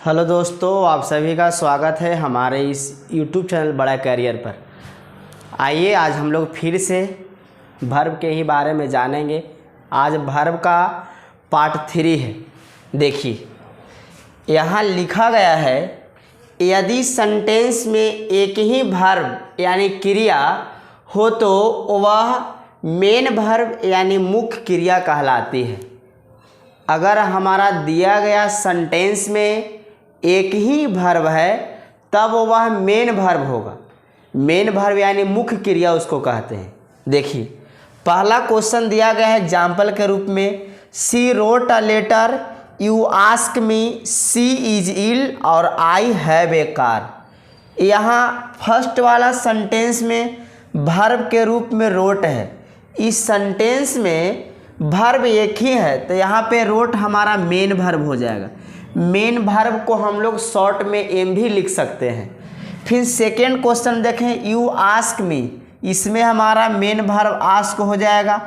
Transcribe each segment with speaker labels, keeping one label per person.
Speaker 1: Hello दोस्तों, आप सभी का स्वागत है हमारे इस YouTube चैनल बड़ा कैरियर पर। आइए आज हम लोग फिर से वर्ब के ही बारे में जानेंगे। आज वर्ब का पार्ट 3 है। देखिए यहाँ लिखा गया है, यदि सेंटेंस में एक ही वर्ब यानी क्रिया हो तो वह मेन वर्ब यानी मुख्य क्रिया कहलाती है। अगर हमारा दिया गया सेंटेंस में एक ही वर्ब है तब वह मेन वर्ब होगा। मेन वर्ब यानी मुख्य क्रिया उसको कहते हैं। देखिए पहला क्वेश्चन दिया गया है एग्जाम्पल के रूप में, she wrote a letter, you ask me, she is ill और आई हैव ए कार। यहाँ फर्स्ट वाला सेंटेंस में वर्ब के रूप में रोट है। इस सेंटेंस में वर्ब एक ही है तो यहाँ पे रोट हमारा मेन वर्ब हो जाएगा। मेन वर्ब को हम लोग शॉर्ट में एम भी लिख सकते हैं। फिर सेकेंड क्वेश्चन देखें, यू आस्क मी, इसमें हमारा मेन वर्ब आस्क हो जाएगा।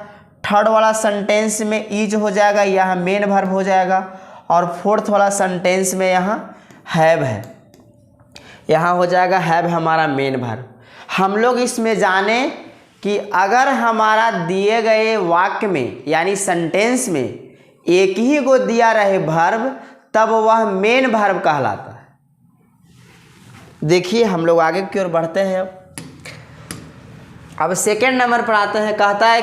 Speaker 1: थर्ड वाला सेंटेंस में इज हो जाएगा, यहाँ मेन वर्ब हो जाएगा। और फोर्थ वाला सेंटेंस में यहाँ हैव है, यहाँ हो जाएगा हैव हमारा मेन वर्ब। हम लोग इसमें जाने कि अगर हमारा दिए गए वाक्य में यानी सेंटेंस में एक ही को दिया रहे वर्ब तब वह मेन वर्ब कहलाता है। देखिए हम लोग आगे की ओर बढ़ते हैं। अब सेकेंड नंबर पर आते हैं। कहता है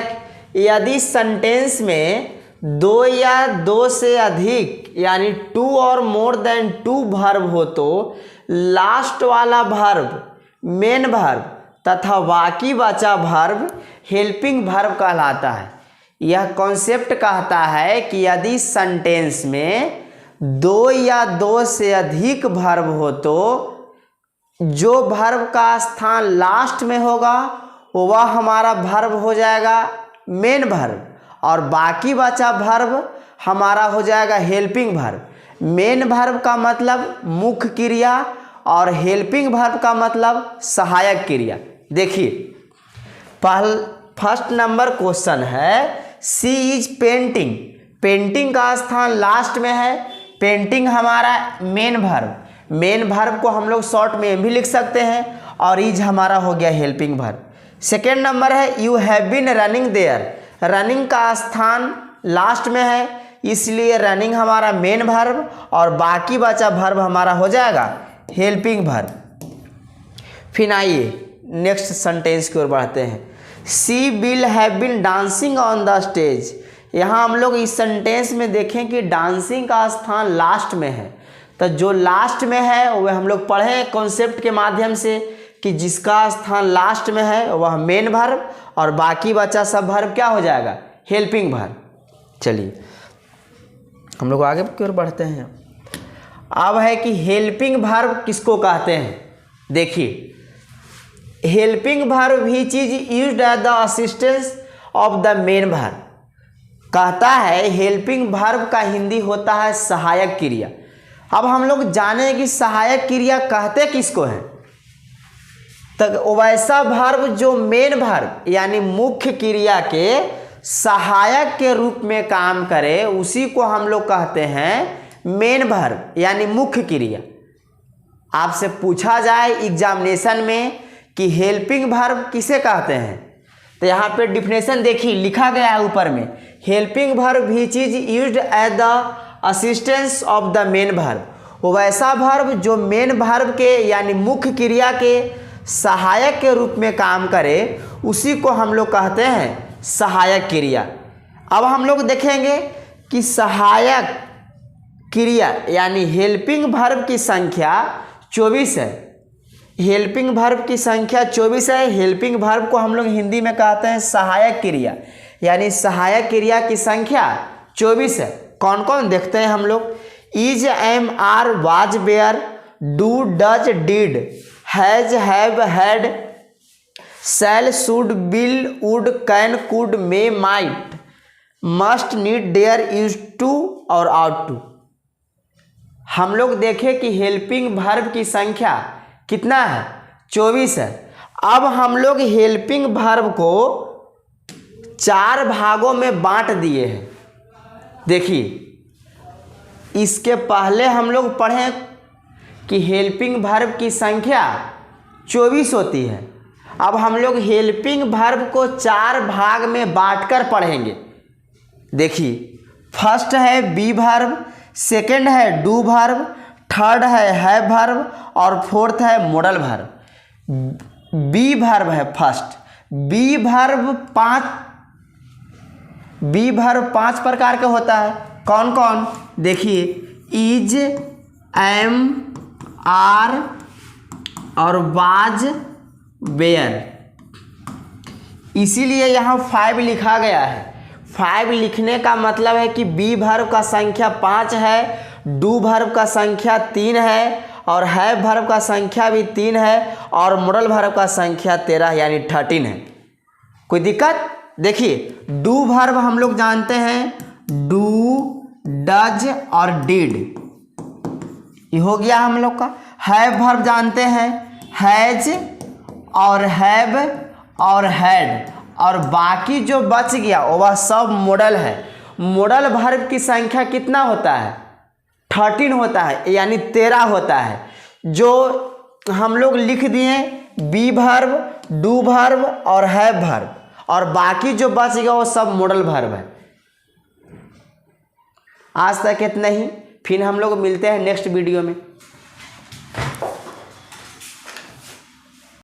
Speaker 1: यदि सेंटेंस में दो या दो से अधिक यानी 2 और मोर देन 2 वर्ब हो तो लास्ट वाला वर्ब मेन वर्ब तथा बाकी बचा वर्ब हेल्पिंग वर्ब कहलाता है। यह कॉन्सेप्ट कहता है कि यदि सेंटेंस में 2 या 2 से अधिक वर्ब हो तो जो वर्ब का स्थान लास्ट में होगा वह हमारा वर्ब हो जाएगा मेन वर्ब और बाकी बचा वर्ब हमारा हो जाएगा हेल्पिंग वर्ब। मेन वर्ब का मतलब मुख्य क्रिया और हेल्पिंग वर्ब का मतलब सहायक क्रिया। देखिए फर्स्ट नंबर क्वेश्चन है, सी इज पेंटिंग। पेंटिंग का स्थान लास्ट में है। पेंटिंग हमारा मेन वर्ब, मेन वर्ब को हम लोग शॉर्ट में भी लिख सकते हैं और इज हमारा हो गया हेल्पिंग वर्ब। सेकेंड नंबर है, you have been running there. Running का स्थान लास्ट में है इसलिए रनिंग हमारा मेन वर्ब और बाकी बचा वर्ब हमारा हो जाएगा हेल्पिंग वर्ब। फिर आइए नेक्स्ट सेंटेंस की ओर बढ़ते हैं। She will have been dancing on the stage. यहाँ हम लोग इस सेंटेंस में देखें कि डांसिंग का स्थान लास्ट में है तो जो लास्ट में है वह हम लोग पढ़े कॉन्सेप्ट के माध्यम से कि जिसका स्थान लास्ट में है वह मेन वर्ब और बाकी बचा सब वर्ब क्या हो जाएगा हेल्पिंग वर्ब। चलिए हम लोग आगे की ओर बढ़ते हैं। अब है कि हेल्पिंग वर्ब किसको कहते हैं। देखिए हेल्पिंग वर्ब ही चीज used as the assistance of the main verb. कहता है हेल्पिंग वर्ब का हिंदी होता है सहायक क्रिया। अब हम लोग जाने कि सहायक क्रिया कहते किसको है, तो वैसा वर्ब जो मेन वर्ब यानी मुख्य क्रिया के सहायक के रूप में काम करे उसी को हम लोग कहते हैं मेन वर्ब यानी मुख्य क्रिया। आपसे पूछा जाए एग्जामिनेशन में कि हेल्पिंग वर्ब किसे कहते हैं तो यहाँ पे डिफिनेशन देखिए लिखा गया है ऊपर में, हेल्पिंग वर्ब ही चीज used as the assistance of the main verb. वो वैसा वर्ब जो मेन वर्ब के यानी मुख्य क्रिया के सहायक के रूप में काम करे उसी को हम लोग कहते हैं सहायक क्रिया। अब हम लोग देखेंगे कि सहायक क्रिया यानी हेल्पिंग वर्ब की संख्या 24 है। हेल्पिंग वर्ब की संख्या 24 है। हेल्पिंग वर्ब को हम लोग हिंदी में कहते हैं सहायक क्रिया यानी सहायक क्रिया की संख्या 24 है। कौन कौन देखते हैं हम लोग, is, am, are, was, were, do, does, did, has, have, had, shall, should, will, would, can, could, may, might, must, need, dare, use to और आउट टू। हम लोग देखें कि हेल्पिंग वर्ब की संख्या कितना है 24 है। अब हम लोग हेल्पिंग वर्ब को 4 भागों में बांट दिए हैं। देखिए इसके पहले हम लोग पढ़े कि हेल्पिंग वर्ब की संख्या 24 होती है। अब हम लोग हेल्पिंग वर्ब को 4 भाग में बांटकर पढ़ेंगे। देखिए, फर्स्ट है बी वर्ब, सेकंड है डू वर्ब, थर्ड है हैव वर्ब और फोर्थ है मोडल वर्ब। बी वर्ब है फर्स्ट। बी वर्ब 5 प्रकार का होता है। कौन कौन? देखिए, इज, एम, आर और वाज, वेयर। इसीलिए यहाँ 5 लिखा गया है। 5 लिखने का मतलब है कि बी वर्ब का संख्या 5 है, डू वर्ब का संख्या 3 है और हैव वर्ब का संख्या भी 3 है और मोडल वर्ब का संख्या 13 यानी 13 है। कोई दिक्कत? देखिए, डू वर्ब हम लोग जानते हैं डू, डज और डिड, ये हो गया हम लोग का। हैव वर्ब जानते हैं हैज और हैव और हैड, और बाकी जो बच गया वह सब मोडल है। मोडल वर्ब की संख्या कितना होता है? 13 होता है, यानी 13 होता है। जो हम लोग लिख दिए बी वर्ब, डू वर्ब और हैव वर्ब, और बाकी जो बच गया वो सब मोडल वर्ब है। आज तक इतना ही, फिर हम लोग मिलते हैं नेक्स्ट वीडियो में।